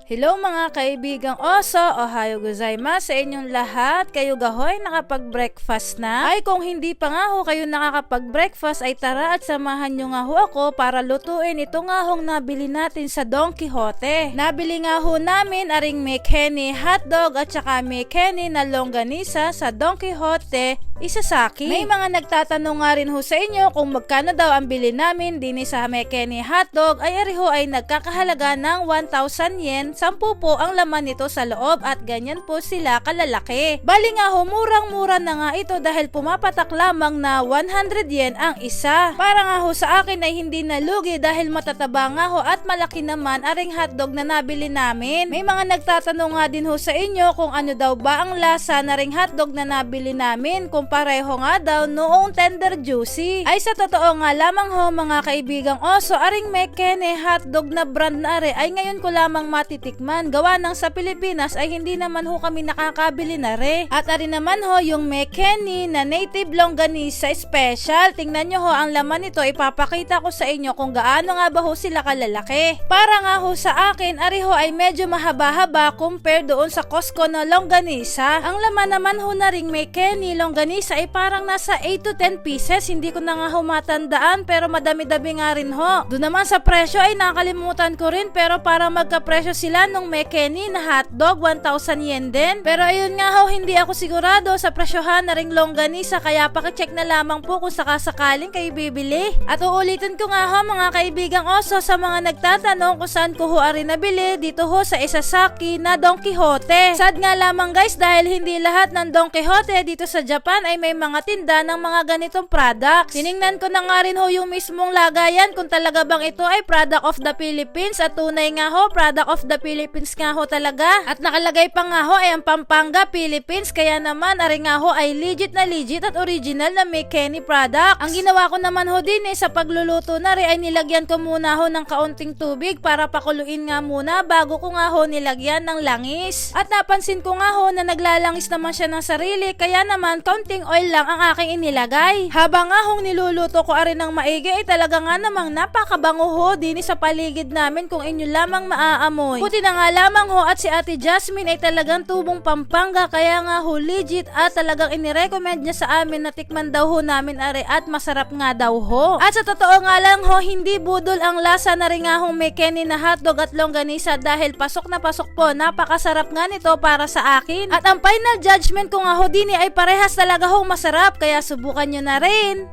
Hello mga kaibigang oso, ohayo gozaimasu sa inyong lahat. Kayo gahoy nakapag-breakfast na? Ay kung hindi pa nga ho kayo nakakapag-breakfast ay tara at samahan nyo nga ho ako para lutuin ito nga hong nabili natin sa Don Quijote. Nabili nga ho namin aring McKenny hotdog at saka McKenny na longganisa sa Don Quijote Isasaki. May mga nagtatanong nga rin ho sa inyo kung magkano daw ang bili namin din sa McKenny hotdog ay ariho ay nagkakahalaga ng 1,000 yen. 10 po ang laman nito sa loob at ganyan po sila kalalaki. Bali nga ho, murang-mura na nga ito dahil pumapatak lamang na 100 yen ang isa. Para nga ho sa akin ay hindi nalugi dahil matataba nga ho at malaki naman aring hotdog na nabili namin. May mga nagtatanong nga din ho sa inyo kung ano daw ba ang lasa na ring hotdog na nabili namin, kung pareho nga daw noong tender juicy. Ay sa totoo nga lamang ho mga kaibigang oso, aring McKenny hotdog na brand na are ay ngayon ko lamang matitikman. Gawa ng sa Pilipinas ay hindi naman ho kami nakakabili na re. At ari naman ho yung McKenny na native longganisa special. Tingnan nyo ho ang laman nito, ipapakita ko sa inyo kung gaano nga ba ho sila kalalaki. Para nga ho sa akin, ari ho ay medyo mahaba-haba compare doon sa Costco na longganisa. Ang laman naman ho na ring McKenny longganisa ay parang nasa 8 to 10 pieces. Hindi ko na nga ho matandaan pero madami-dami nga rin ho. Doon naman sa presyo ay nakalimutan ko rin pero para magkapresyo sila nung McKenny na hotdog 1,000 yen din. Pero ayun nga ho, hindi ako sigurado sa presyohan na ring longganisa kaya pakicheck na lamang po kung sakasakaling kayo bibili. At uulitin ko nga ho mga kaibigang oso sa mga nagtatanong kung saan ko ho ari nabili, dito ho sa Isasaki na Don Quijote. Sad nga lamang guys dahil hindi lahat ng Don Quijote dito sa Japan ay may mga tinda ng mga ganitong products. Tiningnan ko na nga rin ho yung mismong lagayan kung talaga bang ito ay product of the Philippines at tunay nga ho, product of the Philippines nga ho talaga. At nakalagay pa nga ho ay ang Pampanga, Philippines, kaya naman ari nga ho ay legit at original na McKenny product. Ang ginawa ko naman ho din sa pagluluto na rin ay nilagyan ko muna ho ng kaunting tubig para pakuluin nga muna bago ko nga ho nilagyan ng langis. At napansin ko nga ho na naglalangis naman siya ng sarili kaya naman kaunting oil lang ang aking inilagay. Habang nga hong niluluto ko ari ng maigi ay talaga nga namang napakabango ho din sa paligid namin kung inyo lamang maaamoy. Buti na nga lamang ho at si Ate Jasmine ay talagang tubong Pampanga kaya nga ho legit at talagang inirecommend niya sa amin na tikman daw ho namin ari at masarap nga daw ho. At sa totoo nga lang ho, hindi budol ang lasa na rin nga hong McKenny na hotdog at longganisa dahil pasok na pasok po. Napakasarap nga nito para sa akin. At ang final judgment ko nga ho din ay parehas talaga ho masarap kaya subukan nyo na rin.